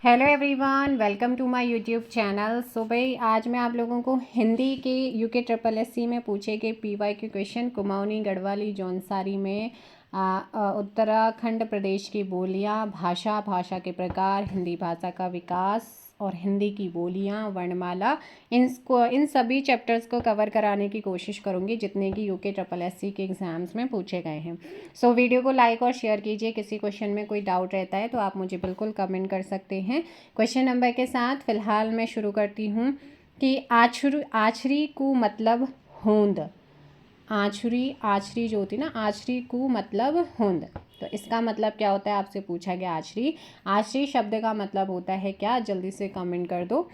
Hello everyone, welcome to my YouTube channel. So भाई, आज मैं आप लोगों को हिंदी के यूके ट्रिपल एस सी में पूछे गए पीवाई के क्वेश्चन कुमाऊनी, गढ़वाली, जौनसारी में उत्तराखंड प्रदेश की बोलियां, भाषा के प्रकार, हिंदी भाषा का विकास और हिंदी की बोलियां, वर्णमाला, इन सभी चैप्टर्स को कवर कराने की कोशिश करूंगी जितने कि यूके ट्रिपल एस सी के एग्ज़ाम्स में पूछे गए हैं। सो वीडियो को लाइक और शेयर कीजिए। किसी क्वेश्चन में कोई डाउट रहता है तो आप मुझे बिल्कुल कमेंट कर सकते हैं। क्वेश्चन नंबर के साथ फ़िलहाल मैं शुरू करती हूँ कि आछरी को मतलब होंद। आछरी जो होती है ना, आछरी को मतलब होंद, तो इसका मतलब क्या होता है आपसे पूछा गया। आछरी शब्द का मतलब होता है क्या, जल्दी से कमेंट कर दो।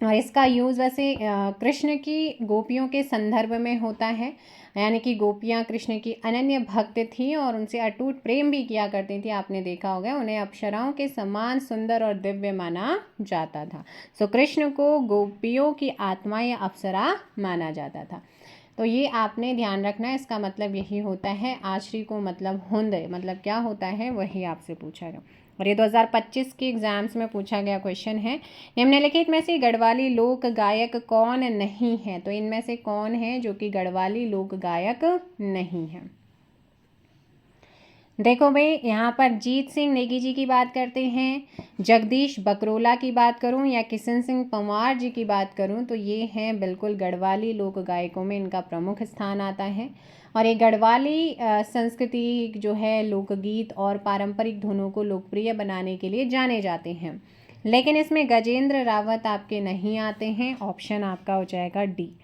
और इसका यूज़ वैसे कृष्ण की गोपियों के संदर्भ में होता है, यानी कि गोपियाँ कृष्ण की अनन्य भक्त थी और उनसे अटूट प्रेम भी किया करती थी। आपने देखा होगा, उन्हें अप्सराओं के समान सुंदर और दिव्य माना जाता था। सो कृष्ण को गोपियों की आत्मा या अप्सरा माना जाता था। तो ये आपने ध्यान रखना है, इसका मतलब यही होता है। आश्री को मतलब हुंद, मतलब क्या होता है वही आपसे पूछा गया और ये 2025 के एग्ज़ाम्स में पूछा गया क्वेश्चन है। निम्नलिखित में से गढ़वाली लोक गायक कौन नहीं है, तो इनमें से कौन है जो कि गढ़वाली लोक गायक नहीं है। देखो भाई, यहाँ पर जीत सिंह नेगी जी की बात करते हैं, जगदीश बकरोला की बात करूँ या किशन सिंह पंवार जी की बात करूँ तो ये हैं बिल्कुल गढ़वाली लोक गायकों में इनका प्रमुख स्थान आता है। और ये गढ़वाली संस्कृति जो है, लोकगीत और पारंपरिक धुनों को लोकप्रिय बनाने के लिए जाने जाते हैं। लेकिन इसमें गजेंद्र रावत आपके नहीं आते हैं। ऑप्शन आपका हो जाएगा डी।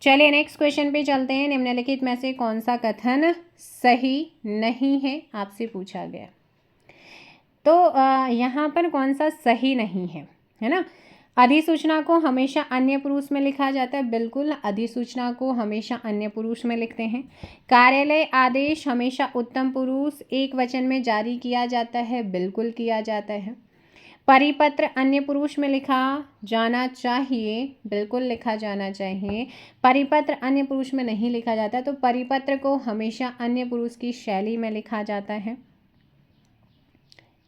चलिए नेक्स्ट क्वेश्चन पे चलते हैं। निम्नलिखित में से कौन सा कथन सही नहीं है, आपसे पूछा गया। तो यहाँ पर कौन सा सही नहीं है ना। अधिसूचना को हमेशा अन्य पुरुष में लिखा जाता है, बिल्कुल अधिसूचना को हमेशा अन्य पुरुष में लिखते हैं। कार्यालय आदेश हमेशा उत्तम पुरुष एक वचन में जारी किया जाता है, बिल्कुल किया जाता है। परिपत्र अन्य पुरुष में लिखा जाना चाहिए, बिल्कुल लिखा जाना चाहिए। परिपत्र अन्य पुरुष में नहीं लिखा जाता, तो परिपत्र को हमेशा अन्य पुरुष की शैली में लिखा जाता है।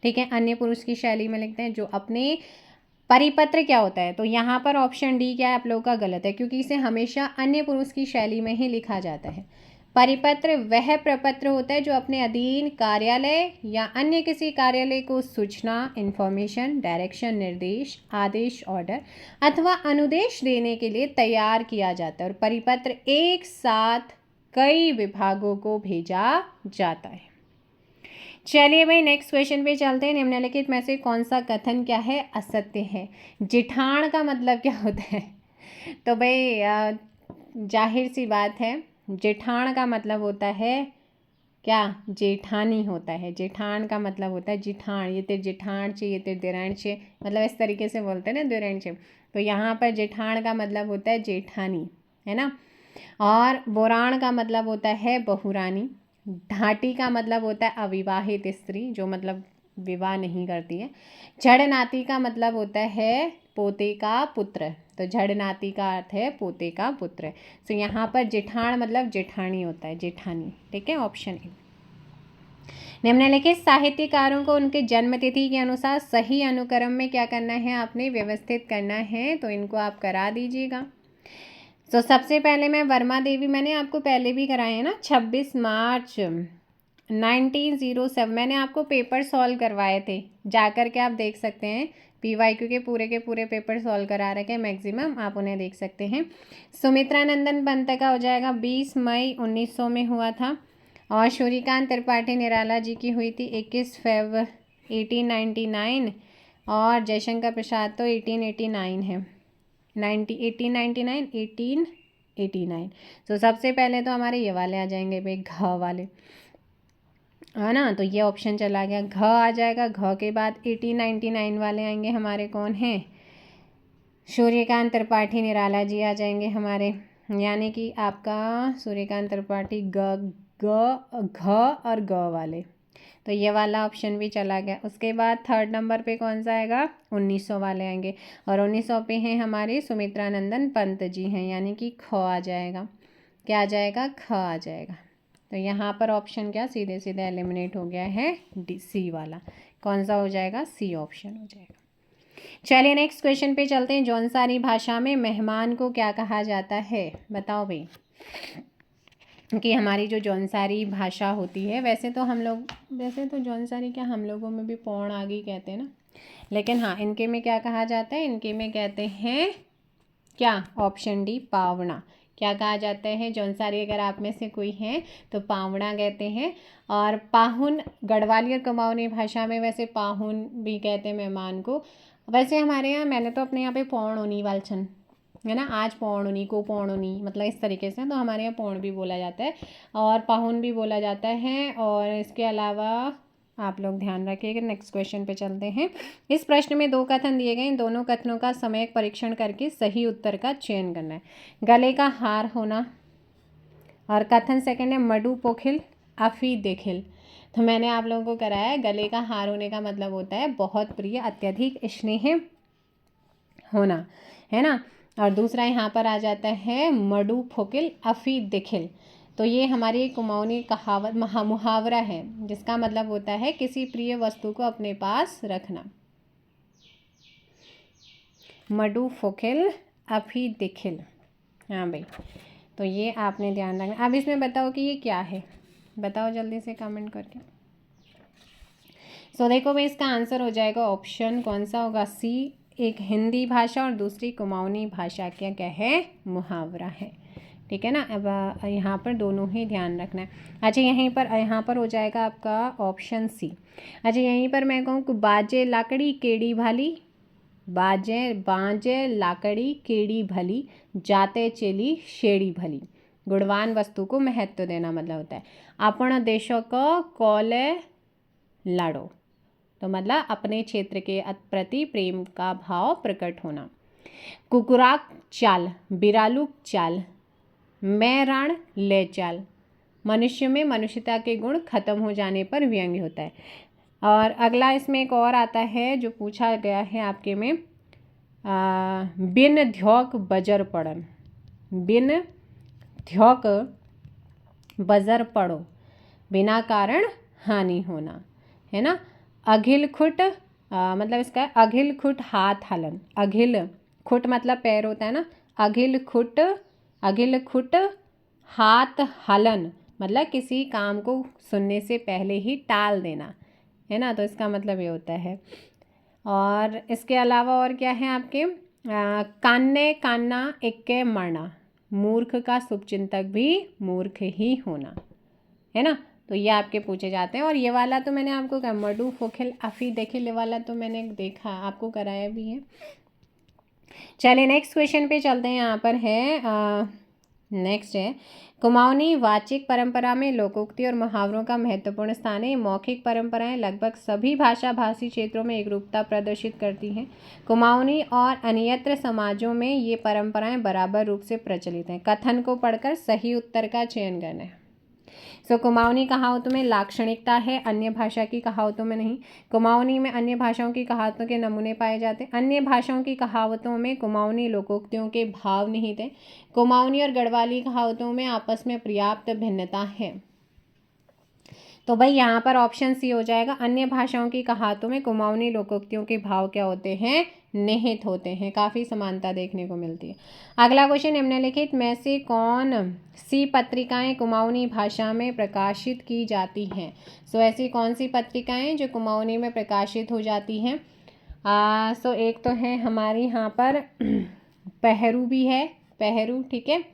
ठीक है, अन्य पुरुष की शैली में लिखते हैं जो अपने परिपत्र क्या होता है, तो यहाँ पर ऑप्शन डी क्या है आप लोगों का गलत है, क्योंकि इसे हमेशा अन्य पुरुष की शैली में ही लिखा जाता है। परिपत्र वह प्रपत्र होता है जो अपने अधीन कार्यालय या अन्य किसी कार्यालय को सूचना, इंफॉर्मेशन, डायरेक्शन, निर्देश, आदेश, ऑर्डर अथवा अनुदेश देने के लिए तैयार किया जाता है। और परिपत्र एक साथ कई विभागों को भेजा जाता है। चलिए भाई नेक्स्ट क्वेश्चन पे चलते हैं। निम्नलिखित में से कौन सा कथन क्या है, असत्य है। जिठान का मतलब क्या होता है, तो भाई जाहिर सी बात है, जेठान का मतलब होता है क्या, जेठानी होता है। जेठान का मतलब होता है जिठान, ये तेरे जेठान छे, ये तेरे देरान छे, मतलब इस तरीके से बोलते हैं ना, देरान छे। तो यहाँ पर जेठान का मतलब होता है जेठानी, है ना। और बोरान का मतलब होता है बहुरानी। ढाटी का मतलब होता है अविवाहित स्त्री, जो मतलब विवाह नहीं करती है। जड़ नाती का मतलब होता है पोते का पुत्र, तो जड़ नाती का अर्थ है पोते का पुत्र। तो यहाँ पर जेठान मतलब जेठानी होता है, जेठानी। ठीक है, ऑप्शन ए। निम्नलिखित साहित्यकारों को उनके जन्मतिथि के अनुसार सही अनुक्रम में क्या करना है, आपने व्यवस्थित करना है, तो इनको आप करा दीजिएगा। तो सबसे पहले मैं वर्मा देवी, मैंने आपको पहले भी कराए हैं ना, 26 मार्च 1907 मैंने आपको पेपर सॉल्व करवाए थे, जाकर के आप देख सकते हैं। पीवाईक्यू के पूरे पेपर सॉल्व करा रखे हैं मैक्सिमम, आप उन्हें देख सकते हैं। सुमित्रा नंदन पंत का हो जाएगा 20 मई 1900 में हुआ था। और सूर्यकांत त्रिपाठी निराला जी की हुई थी 21 फेब 1899। और जयशंकर प्रसाद तो 1889 है, 1889। तो सबसे पहले तो हमारे ये वाले आ जाएंगे भाई, घ वाले, है ना। तो ये ऑप्शन चला गया, घ आ जाएगा। घ के बाद 1899 वाले आएंगे हमारे, कौन हैं, सूर्यकांत त्रिपाठी निराला जी आ जाएंगे हमारे, यानी कि आपका सूर्यकांत त्रिपाठी घ और ग वाले, तो ये वाला ऑप्शन भी चला गया। उसके बाद थर्ड नंबर पे कौन सा आएगा, 1900 वाले आएंगे। और 1900 पे हैं हमारे सुमित्रा नंदन पंत जी हैं, यानी कि ख आ जाएगा। क्या आ जाएगा, ख आ जाएगा। तो यहाँ पर ऑप्शन क्या सीधे सीधे एलिमिनेट हो गया है, डी सी वाला। कौन सा हो जाएगा, सी ऑप्शन हो जाएगा। चलिए नेक्स्ट क्वेश्चन पे चलते हैं। जौनसारी भाषा में मेहमान को क्या कहा जाता है, बताओ भाई। कि हमारी जो जौनसारी भाषा होती है, वैसे तो जौनसारी क्या हम लोगों में भी पौण आगे कहते हैं ना, लेकिन हाँ इनके में क्या कहा जाता है, इनके में कहते हैं क्या, ऑप्शन डी पावना। क्या कहा जाता है जौनसारी, अगर आप में से कोई है तो पावना कहते हैं। और पाहुन गढ़वाली और कुमाऊनी भाषा में वैसे पाहुन भी कहते हैं मेहमान को। वैसे हमारे यहाँ, मैंने तो अपने यहाँ पे पौण उनी वालछन है ना, आज पौण उनी को पौण उनी, मतलब इस तरीके से, तो हमारे यहाँ पौण भी बोला जाता है और पाहुन भी बोला जाता है। और इसके अलावा आप लोग ध्यान रखिएगा। नेक्स्ट क्वेश्चन पे चलते हैं। इस प्रश्न में 2 कथन दिए गए, इन दोनों कथनों का समयक परीक्षण करके सही उत्तर का चयन करना है। गले का हार होना, और कथन सेकंड है मडु पोखिल अफी देखिल। तो मैंने आप लोगों को कराया है, गले का हार होने का मतलब होता है बहुत प्रिय, अत्यधिक स्नेह होना, है ना। और दूसरा यहाँ पर आ जाता है मडु फोकिल अफी दिखिल। तो ये हमारी कुमाऊनी कहावत मुहावरा है, जिसका मतलब होता है किसी प्रिय वस्तु को अपने पास रखना। मडु फोकिल अफी दिखिल, हाँ भाई, तो ये आपने ध्यान रखना। अब इसमें बताओ कि ये क्या है, बताओ जल्दी से कमेंट करके। सो देखो भाई, इसका आंसर हो जाएगा ऑप्शन कौन सा होगा, सी। एक हिंदी भाषा और दूसरी कुमाऊनी भाषा क्या क्या है, मुहावरा है, ठीक है ना। अब यहाँ पर दोनों ही ध्यान रखना है। अच्छा यहाँ पर हो जाएगा आपका ऑप्शन सी। अच्छा यहीं पर मैं कहूँ कि बाजे लाकड़ी केड़ी भाली, बाजे लाकड़ी केड़ी भली, जाते चेली शेड़ी भली। गुणवान वस्तु को महत्व देना मतलब होता है अपन देशों को कौले लाड़ो, तो मतलब अपने क्षेत्र के प्रति प्रेम का भाव प्रकट होना। कुकुराक चाल बिरालू चाल, मैं राण ले चाल, मनुष्य में मनुष्यता के गुण खत्म हो जाने पर व्यंग्य होता है। और अगला इसमें एक और आता है जो पूछा गया है आपके में, बिन ध्योक बजर पड़न, बिन ध्योक बजर पड़ो, बिना कारण हानि होना, है ना। अघिल खुट मतलब इसका अघिल खुट हाथ हलन, अघिल खुट मतलब पैर होता है ना, अघिल खुट हाथ हलन मतलब किसी काम को सुनने से पहले ही टाल देना, है ना। तो इसका मतलब ये होता है। और इसके अलावा और क्या है आपके, कान्ने कान्ना इक्के मरना, मूर्ख का शुभचिंतक भी मूर्ख ही होना, है ना। तो ये आपके पूछे जाते हैं। और ये वाला तो मैंने आपको कहा, मडु फोखिल अफी देखिल, ये वाला तो मैंने देखा, आपको कराया भी है। चलिए नेक्स्ट क्वेश्चन पे चलते हैं। यहाँ पर है नेक्स्ट है, कुमाऊनी वाचिक परंपरा में लोकोक्ति और मुहावरों का महत्वपूर्ण स्थान है। मौखिक परंपराएं लगभग सभी भाषा भाषी क्षेत्रों में एकरूपता प्रदर्शित करती हैं। कुमाऊनी और अन्यत्र समाजों में ये परंपराएं बराबर रूप से प्रचलित हैं। कथन को पढ़कर सही उत्तर का चयन करना है। सो कुमाऊनी कहावतों में लाक्षणिकता है, अन्य भाषा की कहावतों में नहीं। कुमाऊनी में अन्य भाषाओं की कहावतों के नमूने पाए जाते हैं। अन्य भाषाओं की कहावतों में कुमाऊनी लोकोक्तियों के भाव निहित हैं। कुमाऊनी और गढ़वाली कहावतों में आपस में पर्याप्त भिन्नता है। तो भाई यहाँ पर ऑप्शन सी हो जाएगा, अन्य भाषाओं की कहावतों में कुमाऊनी लोकोक्तियों के भाव क्या होते हैं, निहित होते हैं। काफ़ी समानता देखने को मिलती है। अगला क्वेश्चन, निम्नलिखित में से कौन सी पत्रिकाएं कुमाऊनी भाषा में प्रकाशित की जाती हैं। सो ऐसी कौन सी पत्रिकाएं जो कुमाऊनी में प्रकाशित हो जाती हैं। सो एक तो है हमारी यहाँ पर पहरू भी है, पहरू, ठीक है।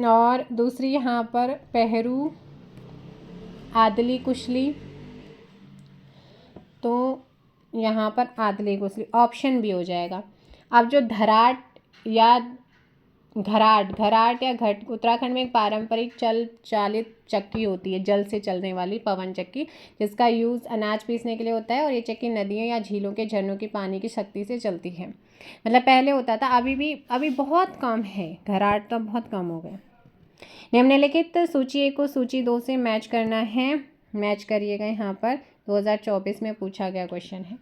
और दूसरी यहाँ पर पहरू आदली कुशली, तो यहाँ पर आदली कुशली ऑप्शन भी हो जाएगा। अब जो धराट या घराट या घट, उत्तराखंड में एक पारंपरिक चालित चक्की होती है, जल से चलने वाली पवन चक्की, जिसका यूज़ अनाज पीसने के लिए होता है। और ये चक्की नदियों या झीलों के झरनों की पानी की शक्ति से चलती है। मतलब पहले होता था, अभी बहुत कम है, घराट तो बहुत कम हो गए। निम्नलिखित सूची 1 को सूची 2 से मैच करना है। मैच करिएगा, यहाँ पर 2024 में पूछा गया क्वेश्चन है।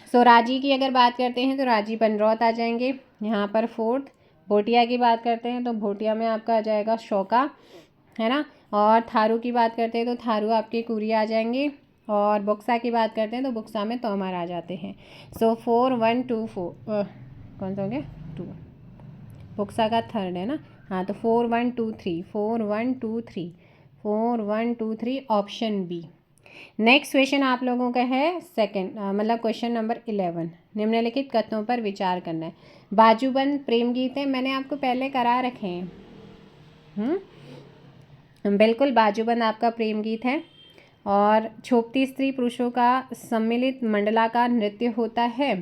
सो राजी की अगर बात करते हैं तो राजी बनरौत आ जाएंगे यहाँ पर 4th। भोटिया की बात करते हैं तो भोटिया में आपका आ जाएगा शौका, है ना। और थारू की बात करते हैं तो थारू आपके कुरिया आ जाएंगे। और बुक्सा की बात करते हैं तो बुक्सा में तोमर आ जाते हैं। सो 4124 कौन सा हो गया 2, बुक्सा का थर्ड है ना, हाँ, तो 4123 4123 4123 ऑप्शन बी। नेक्स्ट क्वेश्चन आप लोगों का है सेकंड, मतलब क्वेश्चन नंबर 11। निम्नलिखित कथनों पर विचार करना है। बाजूबंद प्रेम गीत है, मैंने आपको पहले करा रखे हैं। बिल्कुल, बाजूबंद आपका प्रेम गीत है। और छोपती स्त्री पुरुषों का सम्मिलित मंडलाकार नृत्य होता है।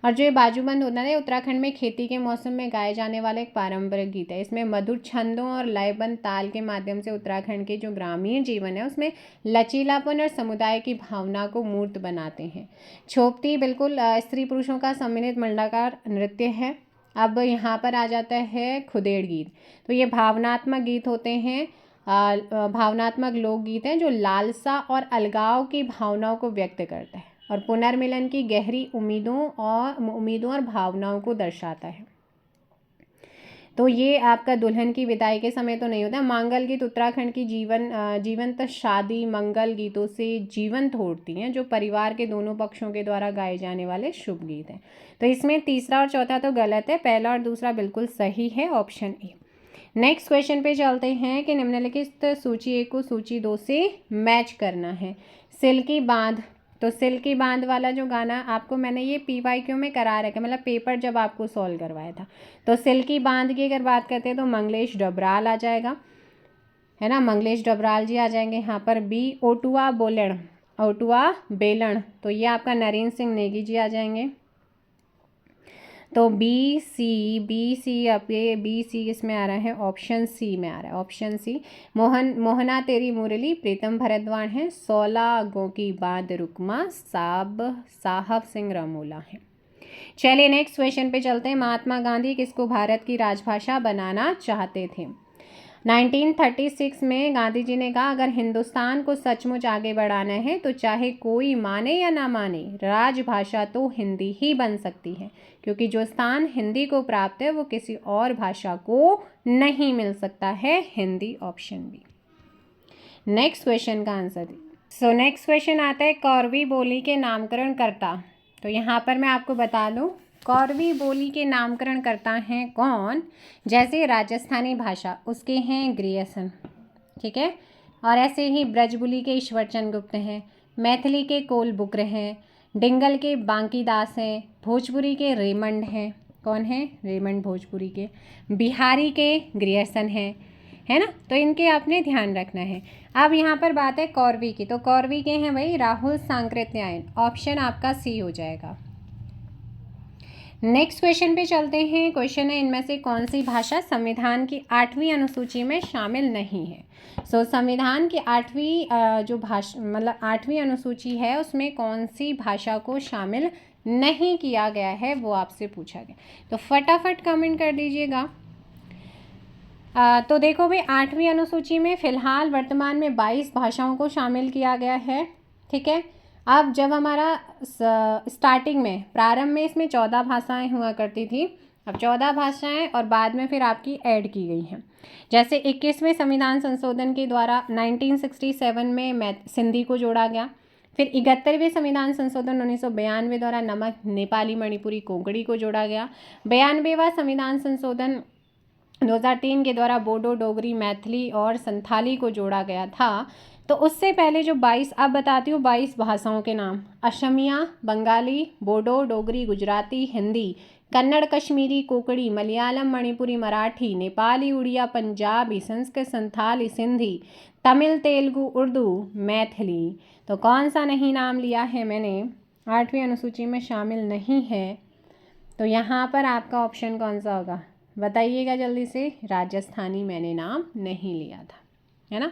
और जो ये बाजूबंद होता है उत्तराखंड में खेती के मौसम में गाए जाने वाला एक पारंपरिक गीत है। इसमें मधुर छंदों और लयबंद ताल के माध्यम से उत्तराखंड के जो ग्रामीण जीवन है उसमें लचीलापन और समुदाय की भावना को मूर्त बनाते हैं। छोपती बिल्कुल स्त्री पुरुषों का सम्मिलित मंडलाकार नृत्य है। अब यहाँ पर आ जाता है खुदेड़ गीत। तो ये भावनात्मक गीत होते हैं, भावनात्मक लोकगीत हैं जो लालसा और अलगाव की भावनाओं को व्यक्त करता है और पुनर्मिलन की गहरी उम्मीदों और भावनाओं को दर्शाता है। तो ये आपका दुल्हन की विदाई के समय तो नहीं होता। मंगल गीत उत्तराखंड की जीवंत शादी मंगल गीतों से जीवंत होती हैं, जो परिवार के दोनों पक्षों के द्वारा गाए जाने वाले शुभ गीत हैं। तो इसमें तीसरा और चौथा तो गलत है, पहला और दूसरा बिल्कुल सही है, ऑप्शन ए। नेक्स्ट क्वेश्चन पे चलते हैं कि निम्नलिखित सूची 1 को सूची 2 से मैच करना है। सिल्की बांध, तो सिल्की बांध वाला जो गाना आपको मैंने ये PYQ में करा रखा, मतलब पेपर जब आपको सॉल्व करवाया था। तो सिल्की बांध की अगर बात करते हैं तो मंगलेश डबराल आ जाएगा, है ना, मंगलेश डबराल जी आ जाएंगे यहाँ पर। बी ओटुआ बेलण, तो ये आपका नरेंद्र सिंह नेगी जी आ जाएंगे। तो बी सी आपके बी सी इसमें आ रहा है, ऑप्शन सी में आ रहा है, ऑप्शन सी। मोहना तेरी मुरली प्रीतम भरद्वाज हैं। 16 गो की बांध रुकमा साहब सिंह रमोला है। चलिए नेक्स्ट क्वेश्चन पे चलते हैं। महात्मा गांधी किसको भारत की राजभाषा बनाना चाहते थे? 1936 में गांधी जी ने कहा अगर हिंदुस्तान को सचमुच आगे बढ़ाना है तो चाहे कोई माने या ना माने राजभाषा तो हिंदी ही बन सकती है, क्योंकि जो स्थान हिंदी को प्राप्त है वो किसी और भाषा को नहीं मिल सकता है, Hindi, option B. Next question का आंसर सो नेक्स्ट क्वेश्चन आता है कौरवी बोली के नामकरण करता। तो यहाँ पर मैं आपको बता दूँ कौरवी बोली के नामकरण करता हैं कौन? जैसे राजस्थानी भाषा उसके हैं ग्रियर्सन, ठीक है, और ऐसे ही ब्रजबुली के ईश्वरचंद गुप्त हैं, मैथिली के कोल बुक्र हैं, डिंगल के बांकीदास हैं, भोजपुरी के रेमंड हैं, कौन है? रेमंड भोजपुरी के, बिहारी के ग्रियर्सन हैं, है ना। तो इनके आपने ध्यान रखना है। अब यहाँ पर बात है कौरवी की, तो कौरवी के हैं भाई राहुल सांकृत्यायन, ऑप्शन आपका सी हो जाएगा। नेक्स्ट क्वेश्चन पे चलते हैं। क्वेश्चन है इनमें से कौन सी भाषा संविधान की 8वीं अनुसूची में शामिल नहीं है? सो संविधान की 8वीं जो भाषा मतलब 8वीं अनुसूची है उसमें कौन सी भाषा को शामिल नहीं किया गया है वो आपसे पूछा गया, तो फटाफट कमेंट कर दीजिएगा। तो देखो भाई 8वीं अनुसूची में फ़िलहाल वर्तमान में 22 भाषाओं को शामिल किया गया है, ठीक है। अब जब हमारा स्टार्टिंग में प्रारंभ में इसमें 14 भाषाएं हुआ करती थी, अब 14 भाषाएं और बाद में फिर आपकी ऐड की गई हैं। जैसे 21वें संविधान संशोधन के द्वारा 1967 में सिंधी को जोड़ा गया, फिर 71वें संविधान संशोधन 1992 द्वारा नमक नेपाली मणिपुरी कोंकणी को जोड़ा गया, 92वां संविधान संशोधन 2003 के द्वारा बोडो डोगरी मैथिली और संथाली को जोड़ा गया था। तो उससे पहले जो 22, अब बताती हूँ 22 भाषाओं के नाम, असमिया, बंगाली, बोडो डोगरी, गुजराती, हिंदी, कन्नड़, कश्मीरी, कोंकणी, मलयालम, मणिपुरी, मराठी, नेपाली, उड़िया, पंजाबी, संस्कृत, संथाली, सिंधी, तमिल, तेलुगु, उर्दू, मैथिली। तो कौन सा नहीं नाम लिया है मैंने, 8वीं अनुसूची में शामिल नहीं है, तो यहाँ पर आपका ऑप्शन कौन सा होगा बताइएगा जल्दी से। राजस्थानी मैंने नाम नहीं लिया था, है ना।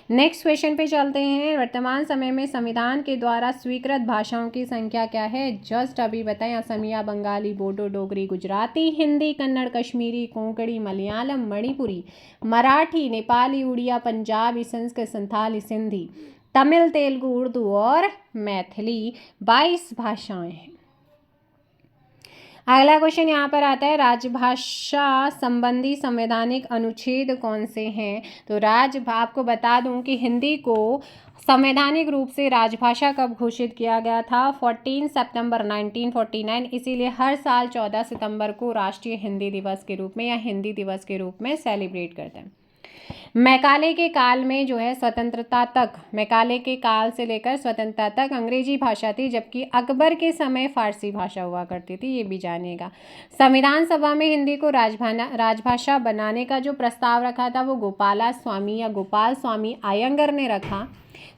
नेक्स्ट क्वेश्चन पे चलते हैं। वर्तमान समय में संविधान के द्वारा स्वीकृत भाषाओं की संख्या क्या है? जस्ट अभी बताएं। असमिया, बंगाली, बोडो डोगरी, गुजराती, हिंदी, कन्नड़, कश्मीरी, कोंकणी, मलयालम, मणिपुरी, मराठी, नेपाली, उड़िया, पंजाबी, संस्कृत, संथाली, सिंधी, तमिल, तेलुगु, उर्दू और मैथिली, 22 भाषाएं हैं। अगला क्वेश्चन यहाँ पर आता है राजभाषा संबंधी संवैधानिक अनुच्छेद कौन से हैं? तो आपको बता दूं कि हिंदी को संवैधानिक रूप से राजभाषा कब घोषित किया गया था? 14 सितंबर 1949। इसीलिए हर साल 14 सितंबर को राष्ट्रीय हिंदी दिवस के रूप में या हिंदी दिवस के रूप में सेलिब्रेट करते हैं। मैकाले के काल में जो है स्वतंत्रता तक, मैकाले के काल से लेकर स्वतंत्रता तक अंग्रेजी भाषा थी, जबकि अकबर के समय फारसी भाषा हुआ करती थी, ये भी जानिएगा। संविधान सभा में हिंदी को राजभाषा बनाने का जो प्रस्ताव रखा था वो गोपाल स्वामी अयंगर ने रखा।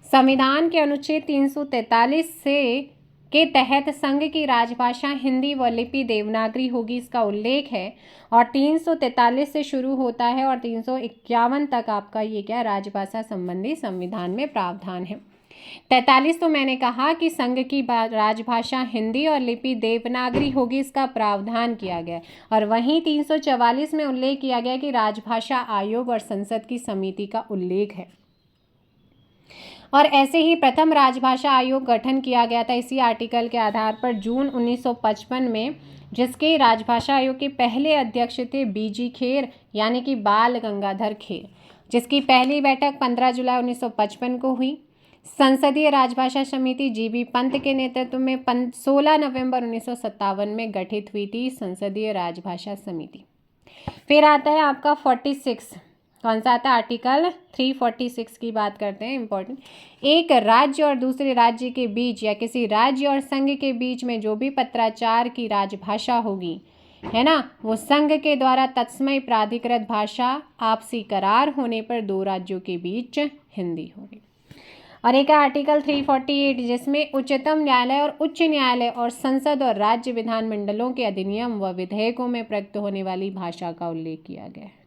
संविधान के अनुच्छेद 343 से के तहत संघ की राजभाषा हिंदी व लिपि देवनागरी होगी, इसका उल्लेख है। और 343 से शुरू होता है और 351 तक आपका ये क्या राजभाषा संबंधी संविधान में प्रावधान है। 43 तो मैंने कहा कि संघ की राजभाषा हिंदी और लिपि देवनागरी होगी, इसका प्रावधान किया गया। और वहीं 344 में उल्लेख किया गया कि राजभाषा आयोग और संसद की समिति का उल्लेख है। और ऐसे ही प्रथम राजभाषा आयोग गठन किया गया था इसी आर्टिकल के आधार पर जून 1955 में, जिसके राजभाषा आयोग के पहले अध्यक्ष थे बीजी खेर यानी कि बाल गंगाधर खेर, जिसकी पहली बैठक 15 जुलाई 1955 को हुई। संसदीय राजभाषा समिति जीबी पंत के नेतृत्व में 16 नवंबर 1957 में गठित हुई थी संसदीय राजभाषा समिति। फिर आता है आपका 46, कौन सा आता है? आर्टिकल 346 की बात करते हैं, इंपॉर्टेंट। एक राज्य और दूसरे राज्य के बीच या किसी राज्य और संघ के बीच में जो भी पत्राचार की राजभाषा होगी, है ना, वो संघ के द्वारा तत्समय प्राधिकृत भाषा, आपसी करार होने पर दो राज्यों के बीच हिंदी होगी। और एक आर्टिकल 348 जिसमें उच्चतम न्यायालय और उच्च न्यायालय और संसद और राज्य विधानमंडलों के अधिनियम व विधेयकों में प्रयुक्त होने वाली भाषा का उल्लेख किया गया है।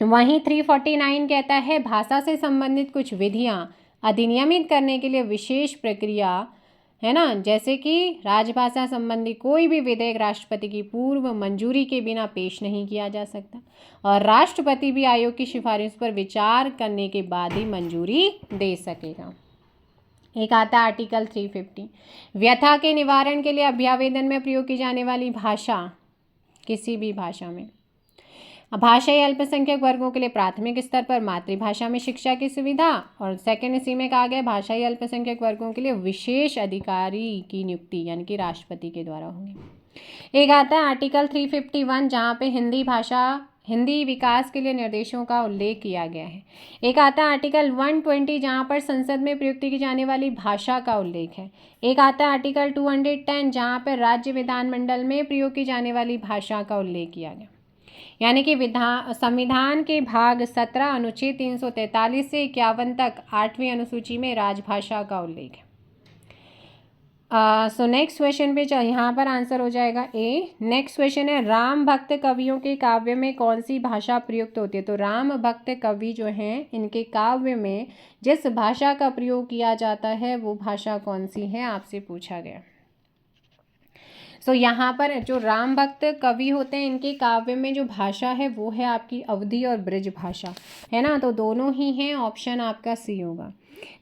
वहीं 349 कहता है भाषा से संबंधित कुछ विधियां अधिनियमित करने के लिए विशेष प्रक्रिया, है ना, जैसे कि राजभाषा संबंधी कोई भी विधेयक राष्ट्रपति की पूर्व मंजूरी के बिना पेश नहीं किया जा सकता और राष्ट्रपति भी आयोग की सिफारिश पर विचार करने के बाद ही मंजूरी दे सकेगा। एक आता है आर्टिकल 350, व्यथा के निवारण के लिए अभ्यावेदन में प्रयोग की जाने वाली भाषा, किसी भी भाषा में। भाषाई अल्पसंख्यक वर्गों के लिए प्राथमिक स्तर पर मातृभाषा में शिक्षा की सुविधा। और सेकंड इसी में कहा गया भाषाई अल्पसंख्यक वर्गों के लिए विशेष अधिकारी की नियुक्ति यानी कि राष्ट्रपति के द्वारा होगी। एक आता है आर्टिकल 351 जहाँ पे हिंदी विकास के लिए निर्देशों का उल्लेख किया गया है। एक आता है आर्टिकल 120 जहाँ पर संसद में प्रयुक्त की जाने वाली भाषा का उल्लेख है। एक आता है आर्टिकल 210 जहाँ पर राज्य विधानमंडल में प्रयोग की जाने वाली भाषा का उल्लेख किया गया, यानी कि संविधान के भाग 17 अनुच्छेद 343 से 51 तक 8वीं अनुसूची में राजभाषा का उल्लेख है। सो नेक्स्ट क्वेश्चन पे यहाँ पर आंसर हो जाएगा ए। नेक्स्ट क्वेश्चन है राम भक्त कवियों के काव्य में कौन सी भाषा प्रयुक्त होती है? तो राम भक्त कवि जो हैं इनके काव्य में जिस भाषा का प्रयोग किया जाता है वो भाषा कौन सी है, आपसे पूछा गया। सो यहाँ पर जो राम भक्त कवि होते हैं इनके काव्य में जो भाषा है वो है आपकी अवधी और ब्रज भाषा, है ना, तो दोनों ही हैं, ऑप्शन आपका सी होगा।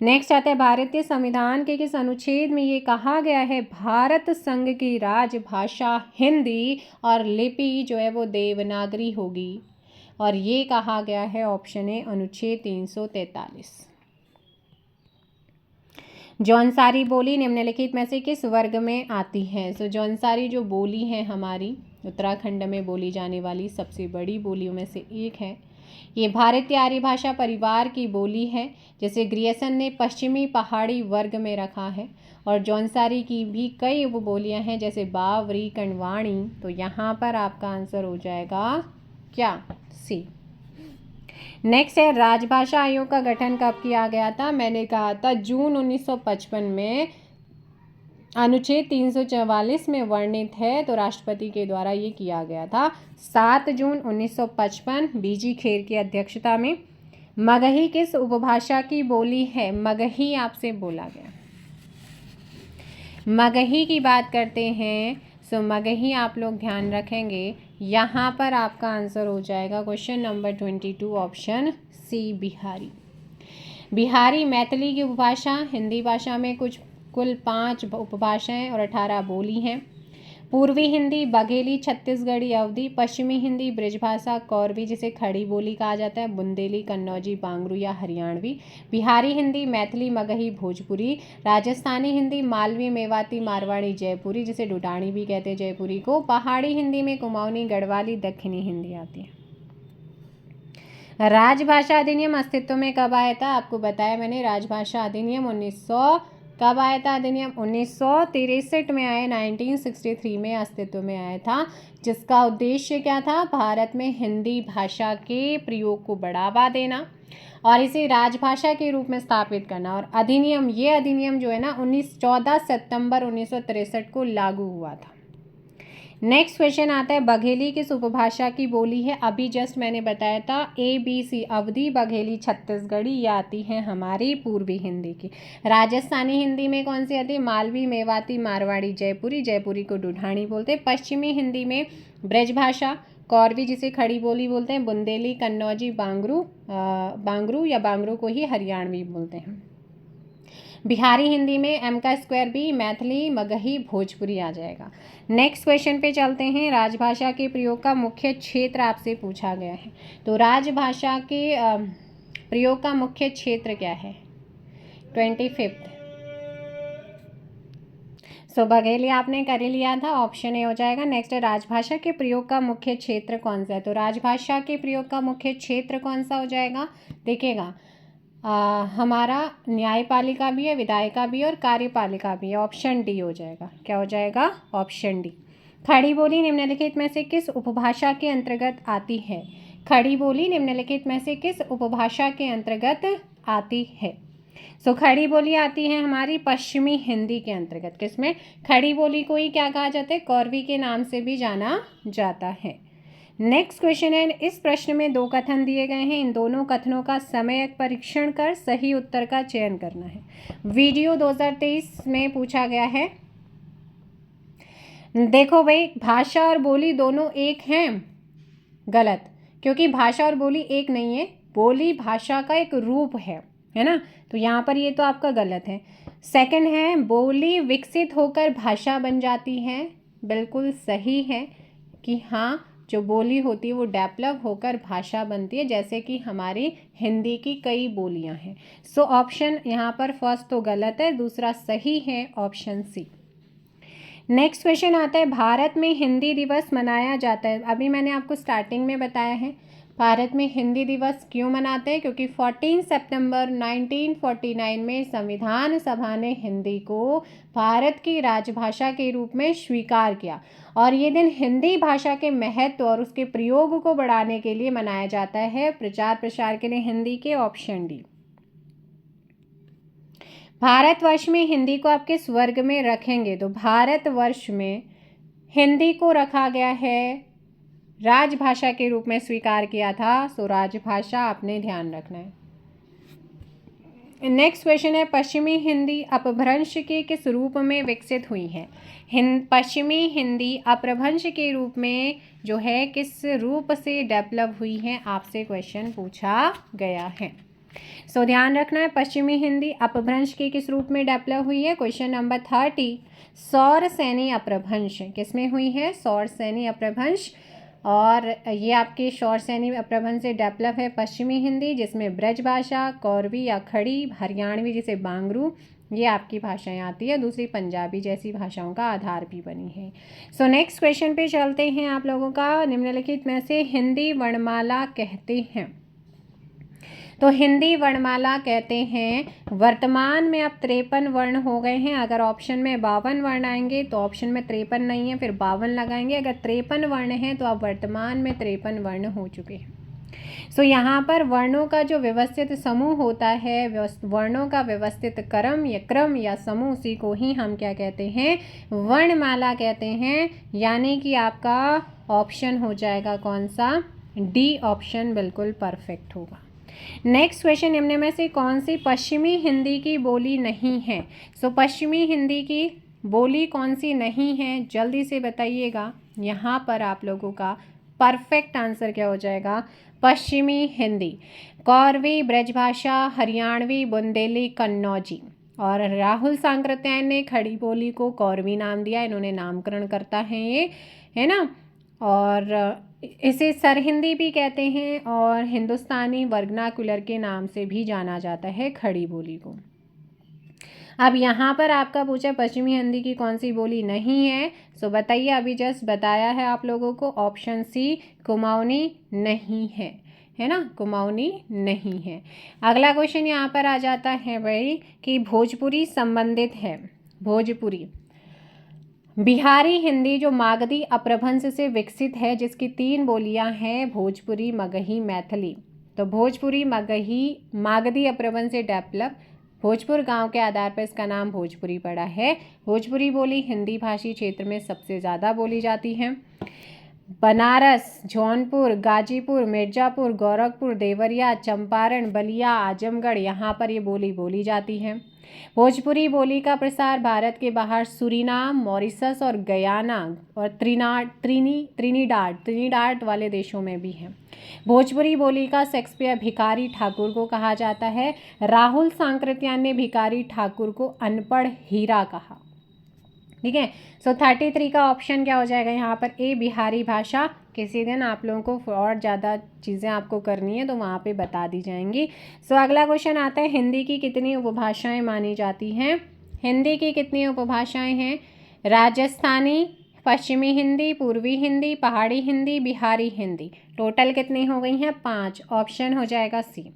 नेक्स्ट आता है भारतीय संविधान के किस अनुच्छेद में ये कहा गया है भारत संघ की राजभाषा हिंदी और लिपि जो है वो देवनागरी होगी, और ये कहा गया है ऑप्शन ए अनुच्छेद 343। जौनसारी बोली निम्नलिखित में से किस वर्ग में आती है? सो जौनसारी जो बोली है हमारी उत्तराखंड में बोली जाने वाली सबसे बड़ी बोलियों में से एक है। ये भारतीय आर्य भाषा परिवार की बोली है जिसे ग्रियर्सन ने पश्चिमी पहाड़ी वर्ग में रखा है। और जौनसारी की भी कई उपबोलियां हैं जैसे बावरी, कण्वाणी, तो यहाँ पर आपका आंसर हो जाएगा क्या? सी। नेक्स्ट है राजभाषा आयोग का गठन कब किया गया था? मैंने कहा था जून 1955 में, अनुच्छेद 344 में वर्णित है, तो राष्ट्रपति के द्वारा ये किया गया था 7 जून 1955 बीजी खेर की अध्यक्षता में। मगही किस उपभाषा की बोली है? मगही आपसे बोला गया, मगही की बात करते हैं। सो मगही आप लोग ध्यान रखेंगे, यहाँ पर आपका आंसर हो जाएगा question number 22 option C Bihari. Bihari Maithili की उपभाषा, हिंदी भाषा में कुल 5 उपभाषाएं और 18 बोली हैं। पूर्वी हिंदी बघेली, छत्तीसगढ़ी, अवधी। पश्चिमी हिंदी ब्रजभाषा, कौरवी जिसे खड़ी बोली कहा जाता है, बुंदेली, कन्नौजी, बांगरू या हरियाणवी। बिहारी हिंदी मैथिली, मगही, भोजपुरी। राजस्थानी हिंदी मालवी, मेवाती, मारवाड़ी, जयपुरी जिसे डुडाणी भी कहते हैं जयपुरी को। पहाड़ी हिंदी में कुमाऊनी, गढ़वाली, दक्षिणी हिंदी आती है। राजभाषा अधिनियम अस्तित्व में कब आया था? आपको बताया मैंने, राजभाषा अधिनियम 1900 कब आया था? अधिनियम 1963 में आया, 1963 में अस्तित्व में आया था, जिसका उद्देश्य क्या था? भारत में हिंदी भाषा के प्रयोग को बढ़ावा देना और इसे राजभाषा के रूप में स्थापित करना। और ये अधिनियम जो है ना 14 सितंबर 1963 को लागू हुआ था। नेक्स्ट क्वेश्चन आता है, बघेली किस उपभाषा की बोली है? अभी जस्ट मैंने बताया था ABC, अवधी, बघेली, छत्तीसगढ़ी, ये आती है हमारी पूर्वी हिंदी की। राजस्थानी हिंदी में कौन सी आती है? मालवी, मेवाती, मारवाड़ी, जयपुरी। जयपुरी को डुढाणी बोलते हैं। पश्चिमी हिंदी में ब्रजभाषा, कौरवी जिसे खड़ी बोली बोलते हैं, बुंदेली, कन्नौजी, बांगरू या बांगरू को ही हरियाणवी बोलते हैं। बिहारी हिंदी में M का स्क्वायर B, मैथिली, मगही, भोजपुरी आ जाएगा। नेक्स्ट क्वेश्चन पे चलते हैं। राजभाषा के प्रयोग का मुख्य क्षेत्र आपसे पूछा गया है, तो राजभाषा के प्रयोग का मुख्य क्षेत्र क्या है? 25। सो बघेली आपने कर ही लिया था, ऑप्शन ए हो जाएगा। नेक्स्ट है, राजभाषा के प्रयोग का मुख्य क्षेत्र कौन सा है? तो राजभाषा के प्रयोग का मुख्य क्षेत्र कौन सा हो जाएगा? देखिएगा, हमारा न्यायपालिका भी है, विधायिका भी है और कार्यपालिका भी है। ऑप्शन डी हो जाएगा। क्या हो जाएगा? Option D. खड़ी बोली निम्नलिखित में से किस उपभाषा के अंतर्गत आती है? खड़ी बोली निम्नलिखित में से किस उपभाषा के अंतर्गत आती है? सो खड़ी बोली आती है हमारी पश्चिमी हिंदी के अंतर्गत। किसमें? खड़ी बोली को ही क्या कहा जाता है? कौरवी के नाम से भी जाना जाता है। नेक्स्ट क्वेश्चन है, इस प्रश्न में 2 कथन दिए गए हैं, इन दोनों कथनों का समयक परीक्षण कर सही उत्तर का चयन करना है। वीडियो 2023 में पूछा गया है। देखो भाई, भाषा और बोली दोनों एक हैं, गलत, क्योंकि भाषा और बोली एक नहीं है, बोली भाषा का एक रूप है ना, तो यहाँ पर ये तो आपका गलत है। सेकंड है, बोली विकसित होकर भाषा बन जाती है, बिल्कुल सही है कि हाँ, जो बोली होती है वो डेवलप होकर भाषा बनती है, जैसे कि हमारी हिंदी की कई बोलियां हैं। सो ऑप्शन यहाँ पर फर्स्ट तो गलत है, दूसरा सही है, ऑप्शन सी। नेक्स्ट क्वेश्चन आता है, भारत में हिंदी दिवस मनाया जाता है। अभी मैंने आपको स्टार्टिंग में बताया है भारत में हिंदी दिवस क्यों मनाते हैं, क्योंकि 14 सितंबर 1949 में संविधान सभा ने हिंदी को भारत की राजभाषा के रूप में स्वीकार किया और ये दिन हिंदी भाषा के महत्व और उसके प्रयोग को बढ़ाने के लिए मनाया जाता है। प्रचार प्रसार के लिए हिंदी के, ऑप्शन डी। भारतवर्ष में हिंदी को आप किस वर्ग में रखेंगे? तो भारतवर्ष में हिंदी को रखा गया है, राजभाषा के रूप में स्वीकार किया था, सो राजभाषा आपने ध्यान रखना है। नेक्स्ट क्वेश्चन है, पश्चिमी हिंदी अपभ्रंश के किस रूप में विकसित हुई है? पश्चिमी हिंदी अपभ्रंश के रूप में जो है किस रूप से डेवलप हुई है, आपसे क्वेश्चन पूछा गया है। सो ध्यान रखना है, पश्चिमी हिंदी अपभ्रंश के किस रूप में डेवलप हुई है? क्वेश्चन नंबर 30, सौरसेनी अपभ्रंश किसमें हुई है? सौरसेनी अपभ्रंश, और ये आपके सौरसेनी अपभ्रंश से डेवलप है पश्चिमी हिंदी, जिसमें ब्रजभाषा, कौरवी या खड़ी, हरियाणवी जिसे बांगरू, ये आपकी भाषाएं आती है, दूसरी पंजाबी जैसी भाषाओं का आधार भी बनी है। सो नेक्स्ट क्वेश्चन पे चलते हैं आप लोगों का, निम्नलिखित में से हिंदी वर्णमाला कहते हैं। तो हिंदी वर्णमाला कहते हैं, वर्तमान में अब 53 वर्ण हो गए हैं। अगर ऑप्शन में 52 वर्ण आएंगे तो ऑप्शन में 53 नहीं है, फिर 52 लगाएंगे। अगर 53 वर्ण हैं तो अब वर्तमान में 53 वर्ण हो चुके हैं। सो यहाँ पर वर्णों का जो व्यवस्थित समूह होता है, वर्णों का व्यवस्थित क्रम या समूह, उसी को ही हम क्या कहते हैं? वर्णमाला कहते हैं। यानी कि आपका ऑप्शन हो जाएगा कौन सा? डी ऑप्शन बिल्कुल परफेक्ट होगा। नेक्स्ट क्वेश्चन, निम्न में से कौन सी पश्चिमी हिंदी की बोली नहीं है? सो पश्चिमी हिंदी की बोली कौन सी नहीं है, जल्दी से बताइएगा। यहाँ पर आप लोगों का परफेक्ट आंसर क्या हो जाएगा? पश्चिमी हिंदी, कौरवी, ब्रजभाषा, हरियाणवी, बुंदेली, कन्नौजी। और राहुल सांकृत्यायन ने खड़ी बोली को कौरवी नाम दिया, इन्होंने नामकरण करता है ये, है ना। और इसे सरहिंदी भी कहते हैं और हिंदुस्तानी वर्गनाकुलर के नाम से भी जाना जाता है खड़ी बोली को। अब यहाँ पर आपका पूछा पश्चिमी हिंदी की कौन सी बोली नहीं है, सो बताइए। अभी जस्ट बताया है आप लोगों को, ऑप्शन सी कुमाऊनी नहीं है ना, कुमाऊनी नहीं है। अगला क्वेश्चन यहाँ पर आ जाता है भाई कि भोजपुरी संबंधित है। भोजपुरी बिहारी हिंदी जो मागधी अपभ्रंश से विकसित है, जिसकी 3 बोलियां हैं, भोजपुरी, मगही, मैथिली। तो भोजपुरी मागधी अपभ्रंश से डेवलप, भोजपुर गांव के आधार पर इसका नाम भोजपुरी पड़ा है। भोजपुरी बोली हिंदी भाषी क्षेत्र में सबसे ज़्यादा बोली जाती है। बनारस, जौनपुर, गाजीपुर, मिर्ज़ापुर, गोरखपुर, देवरिया, चंपारण, बलिया, आजमगढ़, यहाँ पर ये बोली बोली जाती है। भोजपुरी बोली का प्रसार भारत के बाहर सूरीनाम, मॉरिशस और गयाना और त्रिनिडाद वाले देशों में भी है। भोजपुरी बोली का शेक्सपियर भिखारी ठाकुर को कहा जाता है। राहुल सांकृत्यायन ने भिखारी ठाकुर को अनपढ़ हीरा कहा। ठीक है, सो 33 का ऑप्शन क्या हो जाएगा यहाँ पर, ए बिहारी भाषा। किसी दिन आप लोगों को और ज़्यादा चीज़ें आपको करनी है तो वहाँ पे बता दी जाएंगी। सो अगला क्वेश्चन आता है, हिंदी की कितनी उपभाषाएं मानी जाती हैं। हिंदी की कितनी उपभाषाएं हैं, राजस्थानी, पश्चिमी हिंदी, पूर्वी हिंदी, पहाड़ी हिंदी, बिहारी हिंदी। टोटल कितनी हो गई हैं, 5। ऑप्शन हो जाएगा सी।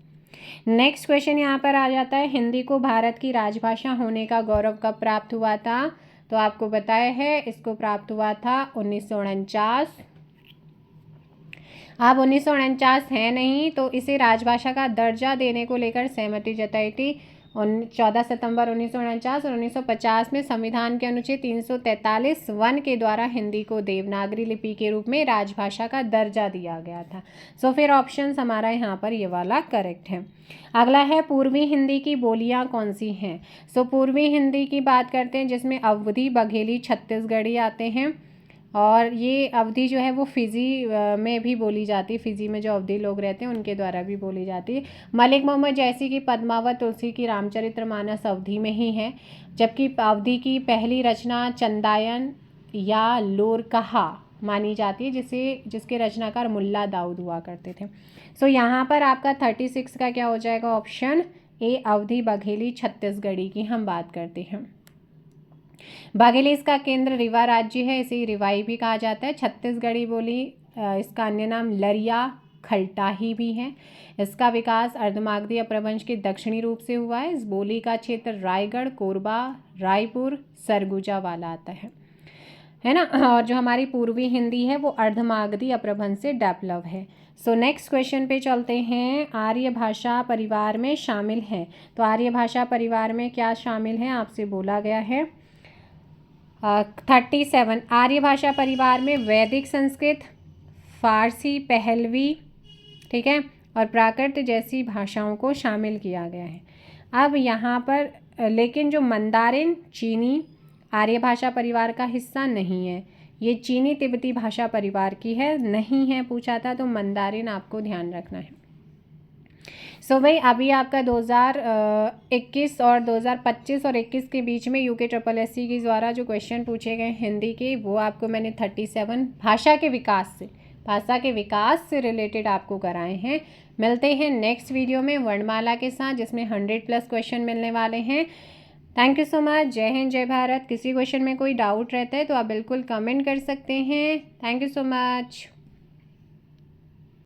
नेक्स्ट क्वेश्चन यहाँ पर आ जाता है, हिंदी को भारत की राजभाषा होने का गौरव कब प्राप्त हुआ था। तो आपको बताया है, इसको प्राप्त हुआ था 1949। अब 1949 है नहीं, तो इसे राजभाषा का दर्जा देने को लेकर सहमति जताई थी 14 सितंबर 1949। और 1950 में संविधान के अनुच्छेद 343(1) के द्वारा हिंदी को देवनागरी लिपि के रूप में राजभाषा का दर्जा दिया गया था। सो फिर ऑप्शन हमारा यहाँ पर ये वाला करेक्ट है। अगला है, पूर्वी हिंदी की बोलियाँ कौन सी हैं। सो पूर्वी हिंदी की बात करते हैं, जिसमें अवधी, बघेली, छत्तीसगढ़ी आते हैं। और ये अवधी जो है वो फिजी में भी बोली जाती है, फिजी में जो अवधी लोग रहते हैं उनके द्वारा भी बोली जाती है। मलिक मोहम्मद जैसी की पद्मावत, तुलसी की रामचरितमानस अवधी में ही है। जबकि अवधी की पहली रचना चंदायन या लोरकहा मानी जाती है, जिसके रचनाकार मुल्ला दाऊद हुआ करते थे। सो यहाँ पर आपका 36 का क्या हो जाएगा, ऑप्शन ए अवधी, बघेली, छत्तीसगढ़ी की हम बात करते हैं। बघेली इसका केंद्र रीवा राज्य है, इसे रिवाई भी कहा जाता है। छत्तीसगढ़ी बोली इसका अन्य नाम लरिया खलटाही भी है। इसका विकास अर्धमागधी अपभ्रंश के दक्षिणी रूप से हुआ है। इस बोली का क्षेत्र रायगढ़, कोरबा, रायपुर, सरगुजा वाला आता है ना। और जो हमारी पूर्वी हिंदी है वो अर्धमागधी अपभ्रंश से डेवलप है। सो नेक्स्ट क्वेश्चन पे चलते हैं, आर्य भाषा परिवार में शामिल है। तो आर्य भाषा परिवार में क्या शामिल है, आपसे बोला गया है 37 आर्य भाषा परिवार में वैदिक संस्कृत, फारसी, पहलवी, ठीक है, और प्राकृत जैसी भाषाओं को शामिल किया गया है। अब यहाँ पर लेकिन जो मंदारिन चीनी आर्य भाषा परिवार का हिस्सा नहीं है, ये चीनी तिब्बती भाषा परिवार की है, नहीं है पूछा था, तो मंदारिन आपको ध्यान रखना है। सो भाई अभी आपका 2021 और 2025 और 21 के बीच में यूके SSC के द्वारा जो क्वेश्चन पूछे गए हिंदी के, वो आपको मैंने 37 भाषा के विकास से रिलेटेड आपको कराए हैं। मिलते हैं नेक्स्ट वीडियो में वर्णमाला के साथ, जिसमें 100+ क्वेश्चन मिलने वाले हैं। Thank you so much. जय हिंद, जय भारत। किसी क्वेश्चन में कोई डाउट रहता है तो आप बिल्कुल कमेंट कर सकते हैं। Thank you so much.